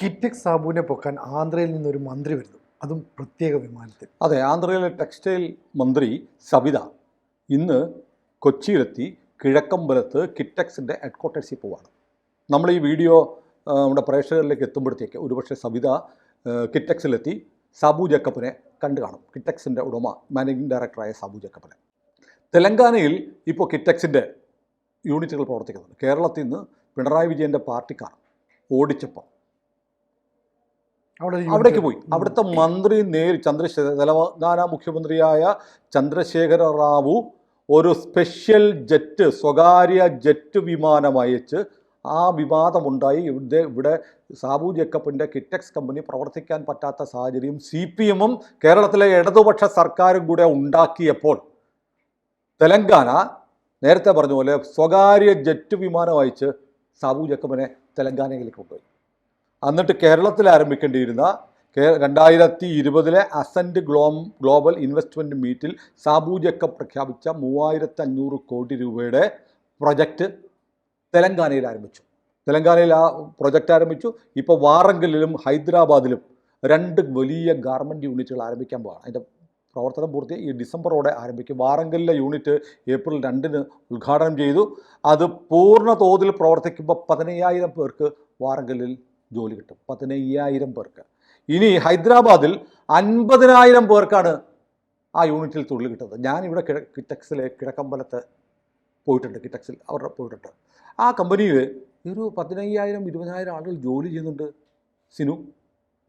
കിറ്റെക്സ് സാബുവിനെ പൊക്കാൻ ആന്ധ്രയിൽ നിന്നൊരു മന്ത്രി വരുന്നു, അതും പ്രത്യേക വിമാനത്തിൽ. അതെ, ആന്ധ്രയിലെ ടെക്സ്റ്റൈൽ മന്ത്രി സവിത ഇന്ന് കൊച്ചിയിലെത്തി കിഴക്കമ്പലത്ത് കിറ്റെക്സിൻ്റെ ഹെഡ്ക്വാർട്ടേഴ്സിൽ പോവാണ്. നമ്മൾ ഈ വീഡിയോ നമ്മുടെ പ്രേക്ഷകരിലേക്ക് എത്തുമ്പോഴത്തേക്ക് ഒരുപക്ഷെ സവിത കിറ്റെക്സിലെത്തി സാബു ജേക്കബിനെ കണ്ടു കാണും. കിറ്റെക്സിൻ്റെ ഉടമ മാനേജിംഗ് ഡയറക്ടറായ സാബു ജേക്കബിനെ. തെലങ്കാനയിൽ ഇപ്പോൾ കിറ്റെക്സിൻ്റെ യൂണിറ്റുകൾ പ്രവർത്തിക്കുന്നുണ്ട്. കേരളത്തിൽ നിന്ന് പിണറായി വിജയൻ്റെ പാർട്ടിക്കാർ ഓടിച്ചപ്പോൾ അവിടേക്ക് പോയി. അവിടുത്തെ മന്ത്രി തെലങ്കാന മുഖ്യമന്ത്രിയായ ചന്ദ്രശേഖര റാവു ഒരു സ്പെഷ്യൽ ജെറ്റ്, സ്വകാര്യ ജെറ്റ് വിമാനം അയച്ച് ആ വിവാദമുണ്ടായി. ഇവിടെ സാബു ജേക്കബിൻ്റെ കിറ്റെക്സ് കമ്പനി പ്രവർത്തിക്കാൻ പറ്റാത്ത സാഹചര്യം CPM-ഉം കേരളത്തിലെ ഇടതുപക്ഷ സർക്കാരും കൂടെ ഉണ്ടാക്കിയപ്പോൾ തെലങ്കാന നേരത്തെ പറഞ്ഞ പോലെ സ്വകാര്യ ജെറ്റ് വിമാനം അയച്ച് സാബു ജേക്കബിനെ തെലങ്കാനയിലേക്ക് കൊണ്ടുപോയി. എന്നിട്ട് കേരളത്തിൽ ആരംഭിക്കേണ്ടിയിരുന്ന 2020 അസൻറ്റ് ഗ്ലോബൽ ഇൻവെസ്റ്റ്മെൻറ്റ് മീറ്റിൽ സാബു ജേക്കബ് പ്രഖ്യാപിച്ച 3500 കോടി രൂപയുടെ പ്രൊജക്റ്റ് തെലങ്കാനയിൽ ആരംഭിച്ചു. തെലങ്കാനയിൽ ആ പ്രൊജക്റ്റ് ആരംഭിച്ചു. ഇപ്പോൾ വാറങ്കലിലും ഹൈദരാബാദിലും 2 വലിയ ഗാർമെൻറ്റ് യൂണിറ്റുകൾ ആരംഭിക്കാൻ പോവാണ്. അതിൻ്റെ പ്രവർത്തനം പൂർത്തി ഈ ഡിസംബറോടെ ആരംഭിക്കും. വാറങ്കലിലെ യൂണിറ്റ് ഏപ്രിൽ 2 ഉദ്ഘാടനം ചെയ്തു. അത് പൂർണ്ണ തോതിൽ പ്രവർത്തിക്കുമ്പോൾ 15,000 പേർക്ക് വാറങ്കലിൽ ജോലി കിട്ടും. 15,000 പേർക്ക്. ഇനി ഹൈദരാബാദിൽ 50,000 പേർക്കാണ് ആ യൂണിറ്റിൽ തൊഴിൽ കിട്ടുന്നത്. ഞാനിവിടെ കിറ്റെക്സിലെ കിഴക്കമ്പലത്ത് പോയിട്ടുണ്ട്. കിറ്റെക്സിൽ അവരുടെ പോയിട്ടുണ്ട്. ആ കമ്പനിയിൽ ഒരു 15,000 20,000 ആളുകൾ ജോലി ചെയ്യുന്നുണ്ട് സിനു.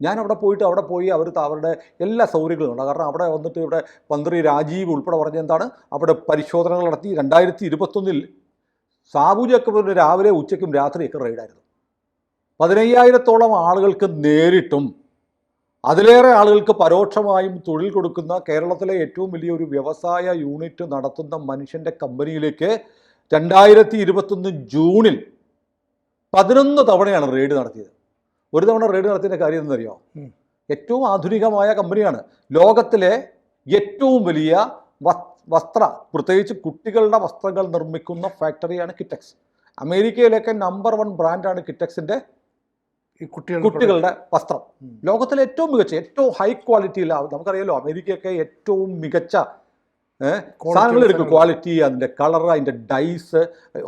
ഞാൻ അവിടെ പോയി അവരുടെ എല്ലാ സൗകര്യങ്ങളും ഉണ്ട്. കാരണം അവിടെ വന്നിട്ട് ഇവിടെ മന്ത്രി രാജീവ് ഉൾപ്പെടെ പറഞ്ഞ എന്താണ്, അവിടെ പരിശോധനകൾ നടത്തി. 2021 സാബു ജേക്കബിന് രാവിലെ ഉച്ചയ്ക്കും രാത്രിയൊക്കെ റെയ്ഡായിരുന്നു. 15,000-ഓളം ആളുകൾക്ക് നേരിട്ടും അതിലേറെ ആളുകൾക്ക് പരോക്ഷമായും തൊഴിൽ കൊടുക്കുന്ന കേരളത്തിലെ ഏറ്റവും വലിയൊരു വ്യവസായ യൂണിറ്റ് നടത്തുന്ന മനുഷ്യൻ്റെ കമ്പനിയിലേക്ക് 2021 ജൂണിൽ 11 തവണയാണ് റെയ്ഡ് നടത്തിയത്. ഒരു തവണ റെയ്ഡ് നടത്തിയതിൻ്റെ കാര്യം എന്നറിയോ? ഏറ്റവും ആധുനികമായ കമ്പനിയാണ്. ലോകത്തിലെ ഏറ്റവും വലിയ പ്രത്യേകിച്ച് കുട്ടികളുടെ വസ്ത്രങ്ങൾ നിർമ്മിക്കുന്ന ഫാക്ടറിയാണ് കിറ്റെക്സ്. അമേരിക്കയിലേക്ക് നമ്പർ 1 ബ്രാൻഡാണ് കിറ്റെക്സിൻ്റെ കുട്ടികളുടെ വസ്ത്രം. ലോകത്തിലെ ഏറ്റവും മികച്ച, ഏറ്റവും ഹൈ ക്വാളിറ്റിയില്ല. നമുക്കറിയാലോ, അമേരിക്കയൊക്കെ ഏറ്റവും മികച്ച സാധനങ്ങൾ എടുക്കും. ക്വാളിറ്റി, അതിൻ്റെ കളർ, അതിൻ്റെ ഡൈസ്,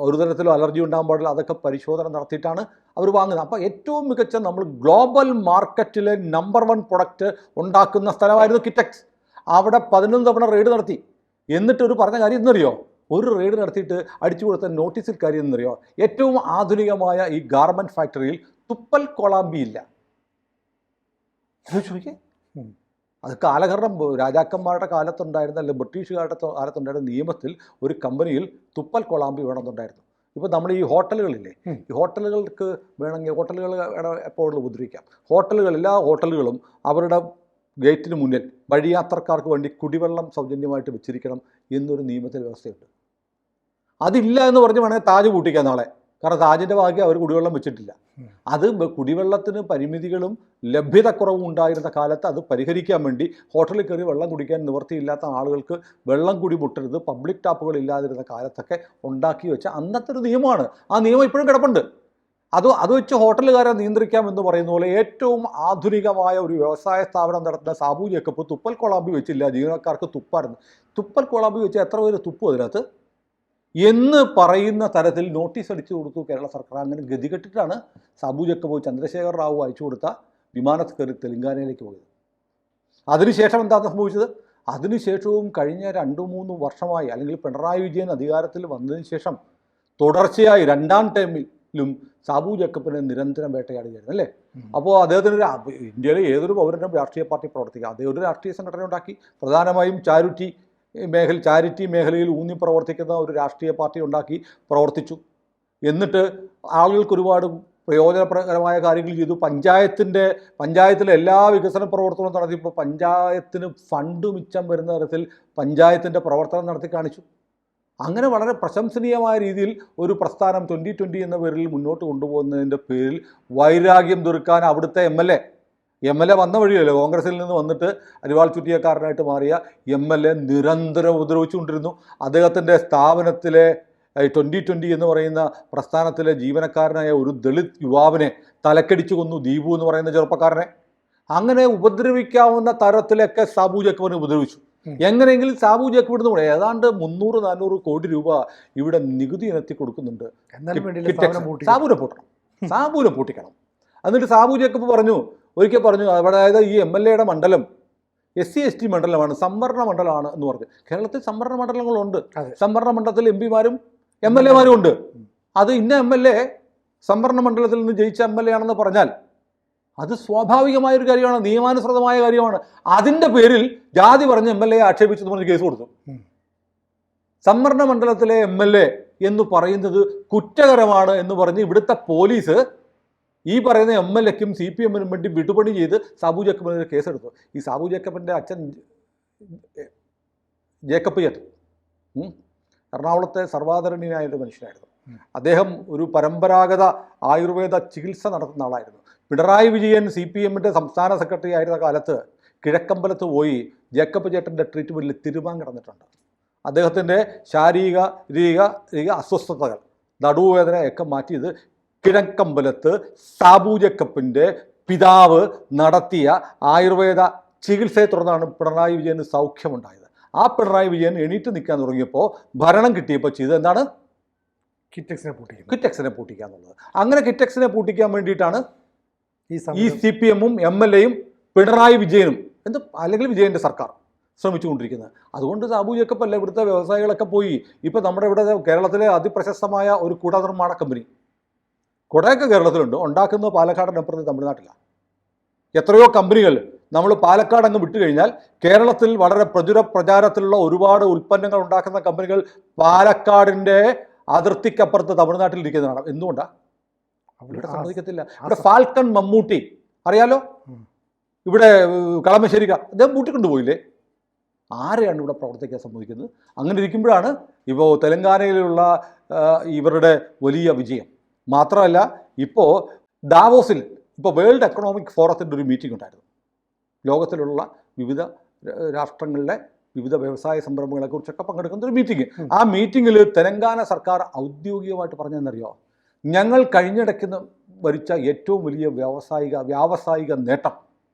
ഒരു തരത്തിലും അലർജി ഉണ്ടാകാൻ പാടില്ല. അതൊക്കെ പരിശോധന നടത്തിയിട്ടാണ് അവർ വാങ്ങുന്നത്. അപ്പോൾ ഏറ്റവും മികച്ച നമ്മൾ ഗ്ലോബൽ മാർക്കറ്റിലെ നമ്പർ 1 പ്രൊഡക്റ്റ് ഉണ്ടാക്കുന്ന സ്ഥലമായിരുന്നു കിറ്റെക്സ്. അവിടെ 11 തവണ റെയ്ഡ് നടത്തി. എന്നിട്ട് ഒരു പറഞ്ഞ കാര്യം എന്നറിയോ? ഒരു റെയ്ഡ് നടത്തിയിട്ട് അടിച്ചു കൊടുത്ത നോട്ടീസിൽ കാര്യം എന്നറിയോ? ഏറ്റവും ആധുനികമായ ഈ ഗാർമെൻറ്റ് ഫാക്ടറിയിൽ തുപ്പൽ കൊളാമ്പി ഇല്ല. ചോദിക്കേ, അത് കാലഘട്ടം രാജാക്കന്മാരുടെ കാലത്തുണ്ടായിരുന്ന, അല്ലെങ്കിൽ ബ്രിട്ടീഷുകാരുടെ കാലത്തുണ്ടായിരുന്ന നിയമത്തിൽ ഒരു കമ്പനിയിൽ തുപ്പൽ കൊളാമ്പി വേണമെന്നുണ്ടായിരുന്നു. ഇപ്പോൾ നമ്മൾ ഈ ഹോട്ടലുകളില്ലേ, ഈ ഹോട്ടലുകൾക്ക് വേണമെങ്കിൽ ഹോട്ടലുകൾ എപ്പോഴും ഉപദ്രവിക്കാം. എല്ലാ ഹോട്ടലുകളും അവരുടെ ഗേറ്റിന് മുന്നിൽ വഴിയാത്രക്കാർക്ക് വേണ്ടി കുടിവെള്ളം സൗജന്യമായിട്ട് വെച്ചിരിക്കണം എന്നൊരു നിയമത്തിൽ വ്യവസ്ഥയുണ്ട്. അതില്ല എന്ന് പറഞ്ഞ് വേണമെങ്കിൽ താജ് പൂട്ടിക്കാം നാളെ. കാരണം താജിൻ്റെ ഭാഗ്യം അവർ കുടിവെള്ളം വെച്ചിട്ടില്ല. അത് കുടിവെള്ളത്തിന് പരിമിതികളും ലഭ്യതക്കുറവും ഉണ്ടായിരുന്ന കാലത്ത് അത് പരിഹരിക്കാൻ വേണ്ടി ഹോട്ടലിൽ കയറി വെള്ളം കുടിക്കാൻ നിവൃത്തിയില്ലാത്ത ആളുകൾക്ക് വെള്ളം കുടി മുട്ടരുത്, പബ്ലിക് ടാപ്പുകൾ ഇല്ലാതിരുന്ന കാലത്തൊക്കെ ഉണ്ടാക്കി വെച്ച അന്നത്തെ ഒരു നിയമമാണ്. ആ നിയമം ഇപ്പോഴും കിടപ്പുണ്ട്. അത് വെച്ച് ഹോട്ടലുകാരെ നിയന്ത്രിക്കാമെന്ന് പറയുന്ന പോലെ ഏറ്റവും ആധുനികമായ ഒരു വ്യവസായ സ്ഥാപനം നടത്തുന്ന സാബു ജേക്കബ് തുപ്പൽ കൊളാമ്പി വെച്ചില്ല. ജീവനക്കാർക്ക് തുപ്പായിരുന്നു. തുപ്പൽ കൊളാമ്പി വെച്ച് എത്ര പേര് തുപ്പും അതിനകത്ത് എന്ന് പറയുന്ന തരത്തിൽ നോട്ടീസ് അടിച്ചു കൊടുത്തു കേരള സർക്കാർ. അങ്ങനെ ഗതികെട്ടിട്ടാണ് സാബു ജേക്കബ് ചന്ദ്രശേഖര റാവു അയച്ചു കൊടുത്ത വിമാനത്തിൽ കയറി തെലങ്കാനയിലേക്ക് പോയത്. അതിനുശേഷം എന്താണ് സംഭവിച്ചത്? അതിനുശേഷവും കഴിഞ്ഞ 2-3 വർഷമായി, അല്ലെങ്കിൽ പിണറായി വിജയൻ അധികാരത്തിൽ വന്നതിന് ശേഷം തുടർച്ചയായി 2ാം ടൈമിലും സാബു ജേക്കബിനെ നിരന്തരം വേട്ടയാടുകയായിരുന്നു അല്ലേ. അപ്പോൾ അദ്ദേഹത്തിന് ഇന്ത്യയിലെ ഏതൊരു പൗരനും രാഷ്ട്രീയ പാർട്ടി പ്രവർത്തിക്കുക. അദ്ദേഹം ഒരു രാഷ്ട്രീയ സംഘടന ഉണ്ടാക്കി. പ്രധാനമായും ചാരിറ്റി മേഖലയിൽ ഊന്നി പ്രവർത്തിക്കുന്ന ഒരു രാഷ്ട്രീയ പാർട്ടി ഉണ്ടാക്കി പ്രവർത്തിച്ചു. എന്നിട്ട് ആളുകൾക്ക് ഒരുപാട് പ്രയോജനപ്രദമായ കാര്യങ്ങൾ ചെയ്തു. പഞ്ചായത്തിലെ എല്ലാ വികസന പ്രവർത്തനവും നടത്തിയപ്പോൾ പഞ്ചായത്തിന് ഫണ്ട് മിച്ചം വരുന്ന തരത്തിൽ പഞ്ചായത്തിൻ്റെ പ്രവർത്തനം നടത്തി കാണിച്ചു. അങ്ങനെ വളരെ പ്രശംസനീയമായ രീതിയിൽ ഒരു പ്രസ്ഥാനം 2020 എന്ന പേരിൽ മുന്നോട്ട് കൊണ്ടുപോകുന്നതിൻ്റെ പേരിൽ വൈരാഗ്യം തീർക്കാൻ അവിടുത്തെ MLA വന്ന വഴിയല്ലേ, കോൺഗ്രസിൽ നിന്ന് വന്നിട്ട് അരിവാൾ ചുറ്റിയക്കാരനായിട്ട് മാറിയ MLA നിരന്തരം ഉപദ്രവിച്ചുകൊണ്ടിരുന്നു. അദ്ദേഹത്തിൻ്റെ സ്ഥാപനത്തിലെ 2020 എന്ന് പറയുന്ന പ്രസ്ഥാനത്തിലെ ജീവനക്കാരനായ ഒരു ദളിത് യുവാവിനെ തലക്കടിച്ചു കൊന്നു ദീപു എന്ന് പറയുന്ന ചെറുപ്പക്കാരനെ. അങ്ങനെ ഉപദ്രവിക്കാവുന്ന തരത്തിലൊക്കെ സാബു ജേക്കബിനെ ഉപദ്രവിച്ചു. എങ്ങനെയെങ്കിലും സാബു ജേക്കബ് ഇടുന്ന കൂടെ ഏതാണ്ട് 300-400 കോടി രൂപ ഇവിടെ നികുതി ഇനത്തി കൊടുക്കുന്നുണ്ട്. സാബുവിനെ പൂട്ടണം, സാബുവിനെ പൂട്ടിക്കണം. എന്നിട്ട് സാബു ജേക്കബ് ഒരിക്കൽ പറഞ്ഞു, അതായത് ഈ MLA-യുടെ മണ്ഡലം SC/ST മണ്ഡലമാണ്, സംവരണ മണ്ഡലമാണ് എന്ന് പറഞ്ഞു. കേരളത്തിൽ സംവരണ മണ്ഡലങ്ങളുണ്ട്. സംവരണ മണ്ഡലത്തിൽ MP-മാരും MLA-മാരും ഉണ്ട്. അത് ഇന്ന MLA സംവരണ മണ്ഡലത്തിൽ നിന്ന് ജയിച്ച MLA ആണെന്ന് പറഞ്ഞാൽ അത് സ്വാഭാവികമായൊരു കാര്യമാണ്, നിയമാനുസൃതമായ കാര്യമാണ്. അതിൻ്റെ പേരിൽ ജാതി പറഞ്ഞ് MLA ആക്ഷേപിച്ചെന്ന് പറഞ്ഞ് കേസ് കൊടുത്തു. സംവരണ മണ്ഡലത്തിലെ MLA എന്ന് പറയുന്നത് കുറ്റകരമാണ് എന്ന് പറഞ്ഞ് ഇവിടുത്തെ പോലീസ് ഈ പറയുന്ന MLA-ക്കും CPM-നും വേണ്ടി വിടുപണി ചെയ്ത് സാബു ജേക്കബിനെതിരെ കേസെടുത്തു. ഈ സാബു ജേക്കബിൻ്റെ അച്ഛൻ ജേക്കബ് ചേട്ടൻ എറണാകുളത്തെ സർവാദരണീയനായൊരു മനുഷ്യനായിരുന്നു. അദ്ദേഹം ഒരു പരമ്പരാഗത ആയുർവേദ ചികിത്സ നടത്തുന്ന ആളായിരുന്നു. പിണറായി വിജയൻ CPM-ൻ്റെ സംസ്ഥാന സെക്രട്ടറി ആയിരുന്ന കാലത്ത് കിഴക്കമ്പലത്ത് പോയി ജേക്കബ് ചേട്ടൻ്റെ ട്രീറ്റ്മെൻറ്റിൽ തിരുമാൻ കിടന്നിട്ടുണ്ട്. അദ്ദേഹത്തിൻ്റെ ശാരീരിക അസ്വസ്ഥതകൾ, നടുവേദന ഒക്കെ മാറ്റിയത് കിഴക്കമ്പലത്ത് സാബു ജേക്കബിൻ്റെ പിതാവ് നടത്തിയ ആയുർവേദ ചികിത്സയെ തുടർന്നാണ് പിണറായി വിജയന് സൗഖ്യമുണ്ടായത്. ആ പിണറായി വിജയൻ എണീറ്റ് നിൽക്കാൻ തുടങ്ങിയപ്പോൾ, ഭരണം കിട്ടിയപ്പോൾ ചെയ്തത് എന്താണ്? കിറ്റക്സിനെ പൂട്ടിക്കുക എന്നുള്ളത്. അങ്ങനെ കിറ്റക്സിനെ പൂട്ടിക്കാൻ വേണ്ടിയിട്ടാണ് ഈ CPM-ഉം MLA-യും പിണറായി വിജയനും അല്ലെങ്കിൽ വിജയൻ്റെ സർക്കാർ ശ്രമിച്ചുകൊണ്ടിരിക്കുന്നത്. അതുകൊണ്ട് സാബു ജേക്കബ് അല്ല, ഇവിടുത്തെ വ്യവസായികളൊക്കെ പോയി. ഇപ്പം നമ്മുടെ ഇവിടെ കേരളത്തിലെ അതിപ്രശസ്തമായ ഒരു കുട നിർമ്മാണ കമ്പനി, കുടയൊക്കെ കേരളത്തിലുണ്ട്, ഉണ്ടാക്കുന്നത് പാലക്കാടിനപ്പുറത്ത് തമിഴ്നാട്ടിലാണ്. എത്രയോ കമ്പനികൾ നമ്മൾ പാലക്കാട് അങ്ങ് വിട്ടു കഴിഞ്ഞാൽ കേരളത്തിൽ വളരെ പ്രചാരത്തിലുള്ള ഒരുപാട് ഉൽപ്പന്നങ്ങൾ ഉണ്ടാക്കുന്ന കമ്പനികൾ പാലക്കാടിൻ്റെ അതിർത്തിക്കപ്പുറത്ത് തമിഴ്നാട്ടിൽ ഇരിക്കുന്നതാണ്. എന്തുകൊണ്ടാണ്? ഇവിടെ സമ്മതിക്കത്തില്ല. ഇവിടെ ഫാൽക്കൺ മമ്മൂട്ടി അറിയാലോ, ഇവിടെ കളമശ്ശേരിക്ക അദ്ദേഹം പൂട്ടിക്കൊണ്ടുപോയില്ലേ? ആരെയാണ് ഇവിടെ പ്രവർത്തിക്കാൻ സമ്മതിക്കുന്നത്? അങ്ങനെ ഇരിക്കുമ്പോഴാണ് ഇപ്പോൾ തെലങ്കാനയിലുള്ള ഇവരുടെ വലിയ വിജയം. മാത്രമല്ല, ഇപ്പോൾ ദാവോസിൽ വേൾഡ് എക്കണോമിക് ഫോറത്തിൻ്റെ ഒരു മീറ്റിംഗ് ഉണ്ടായിരുന്നു. ലോകത്തിലുള്ള വിവിധ രാഷ്ട്രങ്ങളിലെ വിവിധ വ്യവസായ സംരംഭങ്ങളെക്കുറിച്ചൊക്കെ പങ്കെടുക്കുന്ന ഒരു മീറ്റിംഗ്. ആ മീറ്റിങ്ങിൽ തെലങ്കാന സർക്കാർ ഔദ്യോഗികമായിട്ട് പറഞ്ഞതെന്നറിയോ? ഞങ്ങൾ കഴിഞ്ഞിടയ്ക്ക് വരിച്ച ഏറ്റവും വലിയ വ്യാവസായിക നേട്ടം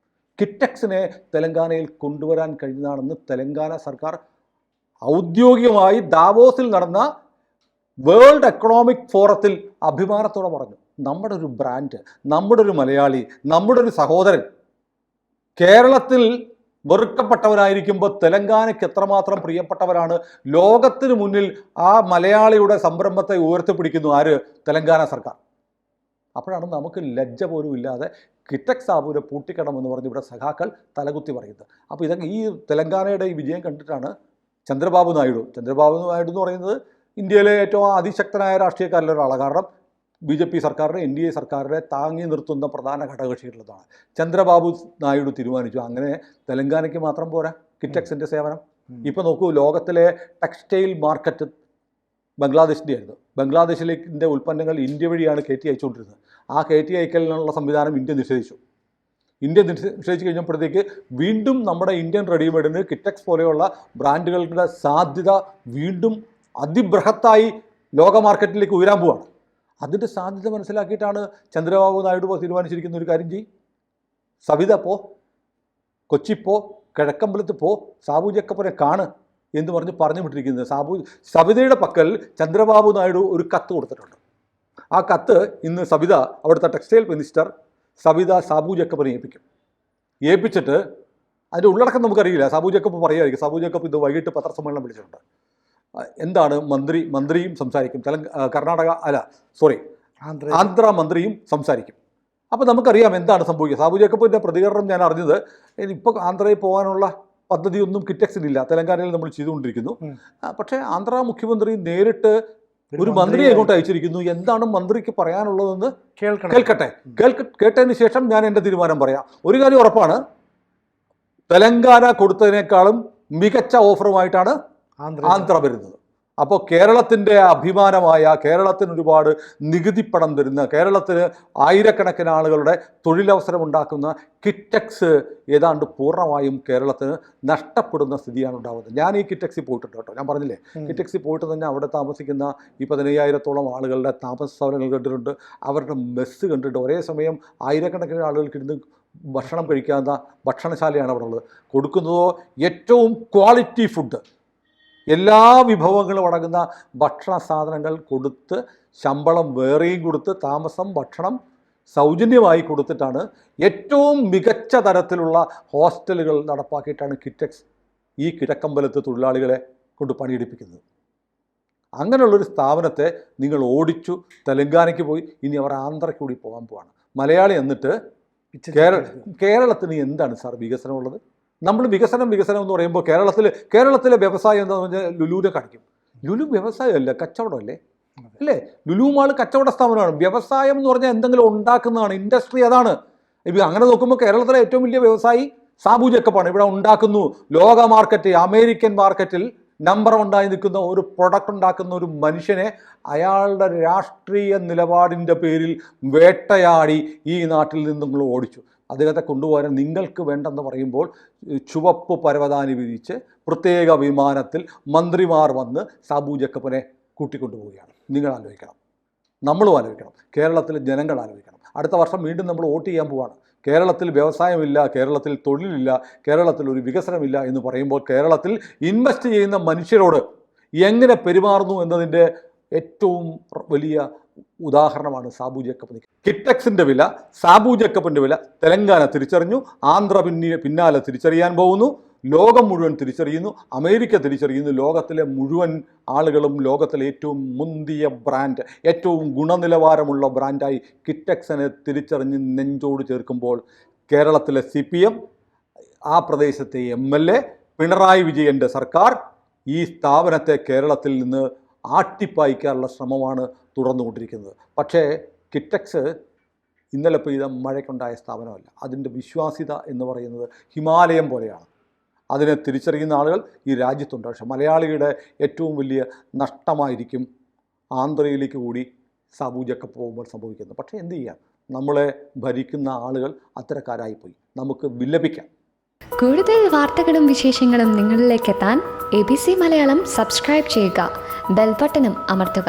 കിറ്റക്സിനെ തെലങ്കാനയിൽ കൊണ്ടുവരാൻ കഴിഞ്ഞതാണെന്ന് തെലങ്കാന സർക്കാർ ഔദ്യോഗികമായി ദാവോസിൽ നടന്ന വേൾഡ് എക്കണോമിക് ഫോറത്തിൽ അഭിമാനത്തോടെ പറഞ്ഞു. നമ്മുടെ ഒരു ബ്രാൻഡ്, നമ്മുടെ ഒരു മലയാളി, നമ്മുടെ ഒരു സഹോദരൻ കേരളത്തിൽ വെറുക്കപ്പെട്ടവരായിരിക്കുമ്പോൾ തെലങ്കാനയ്ക്ക് എത്രമാത്രം പ്രിയപ്പെട്ടവരാണ്. ലോകത്തിന് മുന്നിൽ ആ മലയാളിയുടെ സംരംഭത്തെ ഉയർത്തിപ്പിടിക്കുന്നു ആര്? തെലങ്കാന സർക്കാർ. അപ്പോഴാണ് നമുക്ക് ലജ്ജ പോലും ഇല്ലാതെ കിറ്റക്സ് സാബുവിനെ പൂട്ടിക്കണമെന്ന് പറഞ്ഞ് ഇവിടെ സഖാക്കൾ തലകുത്തി പറയുന്നത്. അപ്പോൾ ഇതൊക്കെ ഈ തെലങ്കാനയുടെ ഈ വിജയം കണ്ടിട്ടാണ് ചന്ദ്രബാബു നായിഡു എന്ന് പറയുന്നത് ഇന്ത്യയിലെ ഏറ്റവും അതിശക്തനായ രാഷ്ട്രീയക്കാരിലെ ഒരാളാണ്. കാരണം BJP സർക്കാരിനെ, NDA സർക്കാരിനെ താങ്ങി നിർത്തുന്ന പ്രധാന ഘടകകക്ഷികളുള്ളതാണ്. ചന്ദ്രബാബു നായിഡു തീരുമാനിച്ചു അങ്ങനെ തെലങ്കാനയ്ക്ക് മാത്രം പോരാ കിറ്റക്സിൻ്റെ സേവനം. ഇപ്പോൾ നോക്കൂ, ലോകത്തിലെ ടെക്സ്റ്റൈൽ മാർക്കറ്റ് ബംഗ്ലാദേശിൻ്റെ ആയിരുന്നു. ബംഗ്ലാദേശിലെ ഉൽപ്പന്നങ്ങൾ ഇന്ത്യ വഴിയാണ് കയറ്റി അയച്ചുകൊണ്ടിരുന്നത്. ആ കയറ്റി അയക്കലിനുള്ള സംവിധാനം ഇന്ത്യ നിഷേധിച്ചു. കഴിഞ്ഞപ്പോഴത്തേക്ക് വീണ്ടും നമ്മുടെ ഇന്ത്യൻ റെഡിമെയ്ഡിന് കിറ്റക്സ് പോലെയുള്ള ബ്രാൻഡുകളുടെ സാധ്യത വീണ്ടും അതിബൃഹത്തായി ലോക മാർക്കറ്റിലേക്ക് ഉയരാൻ പോവാണ്. അതിൻ്റെ സാധ്യത മനസ്സിലാക്കിയിട്ടാണ് ചന്ദ്രബാബു നായിഡു തീരുമാനിച്ചിരിക്കുന്ന ഒരു കാര്യം ചെയ്യും, സവിത പോ, കൊച്ചി പോ, കിഴക്കമ്പലത്ത് പോ, സാബു ജേക്കബിനെ കാണ് എന്ന് പറഞ്ഞു വിട്ടിരിക്കുന്നത്. സവിതയുടെ പക്കൽ ചന്ദ്രബാബു നായിഡു ഒരു കത്ത് കൊടുത്തിട്ടുണ്ട്. ആ കത്ത് ഇന്ന് സവിത, അവിടുത്തെ ടെക്സ്റ്റൈൽ മിനിസ്റ്റർ സവിത സാബു ജേക്കബിനെ ഏൽപ്പിച്ചിട്ട് അതിൻ്റെ ഉള്ളടക്കം നമുക്കറിയില്ല. സാബു ജേക്കബ് പറയുമായിരിക്കും. സാബു ജേക്കബ് ഇത് വൈകിട്ട് പത്രസമ്മേളനം വിളിച്ചിട്ടുണ്ട്. എന്താണ് മന്ത്രിയും സംസാരിക്കും, ആന്ധ്ര മന്ത്രിയും സംസാരിക്കും. അപ്പോൾ നമുക്കറിയാം എന്താണ് സംഭവിക്കുക. സാബു ജേക്കബിൻ്റെ പ്രതികരണം ഞാൻ അറിഞ്ഞത്, ഇപ്പോൾ ആന്ധ്രയിൽ പോകാനുള്ള പദ്ധതിയൊന്നും കിറ്റക്സിനില്ല, തെലങ്കാനയിൽ നമ്മൾ ചെയ്തുകൊണ്ടിരിക്കുന്നു. പക്ഷേ ആന്ധ്ര മുഖ്യമന്ത്രി നേരിട്ട് ഒരു മന്ത്രിയെ അങ്ങോട്ട് അയച്ചിരിക്കുന്നു. എന്താണ് മന്ത്രിക്ക് പറയാനുള്ളതെന്ന് കേട്ടതിന് ശേഷം ഞാൻ എൻ്റെ തീരുമാനം പറയാം. ഒരു കാര്യം ഉറപ്പാണ്, തെലങ്കാന കൊടുത്തതിനേക്കാളും മികച്ച ഓഫറുമായിട്ടാണ് ആന്ധ്ര വരുന്നത്. അപ്പോൾ കേരളത്തിൻ്റെ അഭിമാനമായ, കേരളത്തിന് ഒരുപാട് നികുതിപ്പണം തരുന്ന, കേരളത്തിന് ആയിരക്കണക്കിന് ആളുകളുടെ തൊഴിലവസരം ഉണ്ടാക്കുന്ന കിറ്റക്സ് ഏതാണ്ട് പൂർണ്ണമായും കേരളത്തിന് നഷ്ടപ്പെടുന്ന സ്ഥിതിയാണ് ഉണ്ടാകുന്നത്. ഞാൻ ഈ കിറ്റക്സിൽ പോയിട്ടുണ്ട് കേട്ടോ, ഞാൻ പറഞ്ഞില്ലേ, കിറ്റക്സിൽ പോയിട്ട് തന്നെ അവിടെ താമസിക്കുന്ന ഈ 15,000-ഓളം ആളുകളുടെ താമസ സ്ഥലങ്ങൾ കണ്ടിട്ടുണ്ട്, അവരുടെ മെസ്സ് കണ്ടിട്ടുണ്ട്. ഒരേ സമയം ആയിരക്കണക്കിന് ആളുകൾക്കിരുന്ന് ഭക്ഷണം കഴിക്കാവുന്ന ഭക്ഷണശാലയാണ് അവിടെ ഉള്ളത്. കൊടുക്കുന്നതോ ഏറ്റവും ക്വാളിറ്റി ഫുഡ്, എല്ലാ വിഭവങ്ങളും അടങ്ങുന്ന ഭക്ഷണ സാധനങ്ങൾ കൊടുത്ത്, ശമ്പളം വേറെയും കൊടുത്ത്, താമസം ഭക്ഷണം സൗജന്യമായി കൊടുത്തിട്ടാണ് ഏറ്റവും മികച്ച തരത്തിലുള്ള ഹോസ്റ്റലുകൾ നടപ്പാക്കിയിട്ടാണ് കിറ്റക്സ് ഈ കിഴക്കമ്പലത്ത് തൊഴിലാളികളെ കൊണ്ട് പണിയെടുപ്പിക്കുന്നത്. അങ്ങനെയുള്ളൊരു സ്ഥാപനത്തെ നിങ്ങൾ ഓടിച്ചു തെലങ്കാനയ്ക്ക് പോയി, ഇനി അവർ ആന്ധ്രയ്ക്ക് കൂടി പോകാൻ പോവാണ്. മലയാളി എന്നിട്ട് കേരളത്തിന് എന്താണ് സാർ വികസനമുള്ളത്? നമ്മൾ വികസനം എന്ന് പറയുമ്പോൾ കേരളത്തിലെ വ്യവസായം എന്താണെന്ന് പറഞ്ഞാൽ ലുലുവിനെ കാണിക്കും. ലുലു വ്യവസായമല്ല, കച്ചവടമല്ലേ അല്ലേ? ലുലു മാൾ കച്ചവട സ്ഥാപനമാണ്. വ്യവസായം എന്ന് പറഞ്ഞാൽ എന്തെങ്കിലും ഉണ്ടാക്കുന്നതാണ്, ഇൻഡസ്ട്രി അതാണ്. ഇപ്പം അങ്ങനെ നോക്കുമ്പോൾ കേരളത്തിലെ ഏറ്റവും വലിയ വ്യവസായി സാബു ജേക്കബാണ്. ഇവിടെ ഉണ്ടാക്കുന്നു, ലോക മാർക്കറ്റ്, അമേരിക്കൻ മാർക്കറ്റിൽ നമ്പർ ഉണ്ടായി നിൽക്കുന്ന ഒരു പ്രൊഡക്റ്റ് ഉണ്ടാക്കുന്ന ഒരു മനുഷ്യനെ അയാളുടെ രാഷ്ട്രീയ നിലപാടിൻ്റെ പേരിൽ വേട്ടയാടി ഈ നാട്ടിൽ നിന്ന് നിങ്ങൾ ഓടിച്ചു. അദ്ദേഹത്തെ കൊണ്ടുപോകാൻ നിങ്ങൾക്ക് വേണ്ടെന്ന് പറയുമ്പോൾ ചുവപ്പ് പരവതാനി വിരിച്ച് പ്രത്യേക വിമാനത്തിൽ മന്ത്രിമാർ വന്ന് സാബു ജേക്കബിനെ കൂട്ടിക്കൊണ്ടുപോവുകയാണ്. നിങ്ങൾ ആലോചിക്കണം, നമ്മളും ആലോചിക്കണം, കേരളത്തിലെ ജനങ്ങൾ ആലോചിക്കണം. അടുത്ത വർഷം വീണ്ടും നമ്മൾ വോട്ട് ചെയ്യാൻ പോവാണ്. കേരളത്തിൽ വ്യവസായമില്ല, കേരളത്തിൽ തൊഴിലില്ല, കേരളത്തിൽ ഒരു വികസനമില്ല എന്ന് പറയുമ്പോൾ കേരളത്തിൽ ഇൻവെസ്റ്റ് ചെയ്യുന്ന മനുഷ്യരോട് എങ്ങനെ പെരുമാറുന്നു എന്നതിൻ്റെ ഏറ്റവും വലിയ ഉദാഹരണമാണ് സാബു ജേക്കബ്. കിറ്റക്സിൻ്റെ വില, സാബു ജേക്കബിൻ്റെ വില തെലങ്കാന തിരിച്ചറിഞ്ഞു, ആന്ധ്ര പിന്നാലെ തിരിച്ചറിയാൻ പോകുന്നു, ലോകം മുഴുവൻ തിരിച്ചറിയുന്നു, അമേരിക്ക തിരിച്ചറിയുന്നു. ലോകത്തിലെ മുഴുവൻ ആളുകളും ലോകത്തിലെ ഏറ്റവും മുന്തിയ ബ്രാൻഡ്, ഏറ്റവും ഗുണനിലവാരമുള്ള ബ്രാൻഡായി കിറ്റക്സിനെ തിരിച്ചറിഞ്ഞ് നെഞ്ചോട് ചേർക്കുമ്പോൾ കേരളത്തിലെ CPM, ആ പ്രദേശത്തെ MLA, പിണറായി വിജയൻ്റെ സർക്കാർ ഈ സ്ഥാപനത്തെ കേരളത്തിൽ നിന്ന് ആട്ടിപ്പായിക്കാനുള്ള ശ്രമമാണ് തുടർന്നുകൊണ്ടിരിക്കുന്നത്. പക്ഷേ കിറ്റക്സ് ഇന്നലെ പെയ്ത മഴയ്ക്കുണ്ടായ സ്ഥാപനമല്ല. അതിൻ്റെ വിശ്വാസ്യത എന്ന് പറയുന്നത് ഹിമാലയം പോലെയാണ്. അതിനെ തിരിച്ചറിയുന്ന ആളുകൾ ഈ രാജ്യത്തുണ്ട്. പക്ഷേ മലയാളിയുടെ ഏറ്റവും വലിയ നഷ്ടമായിരിക്കും ആന്ധ്രയിലേക്ക് കൂടി സാബു ജേക്കബ് പോകുമ്പോൾ സംഭവിക്കുന്നത്. പക്ഷേ എന്ത് ചെയ്യാം, നമ്മളെ ഭരിക്കുന്ന ആളുകൾ അത്തരക്കാരായിപ്പോയി. നമുക്ക് വിലപിക്കാം. കൂടുതൽ വാർത്തകളും വിശേഷങ്ങളും നിങ്ങളിലേക്ക് എത്താൻ ABC മലയാളം സബ്സ്ക്രൈബ് ചെയ്യുക, ബെൽബട്ടനും അമർത്തുക.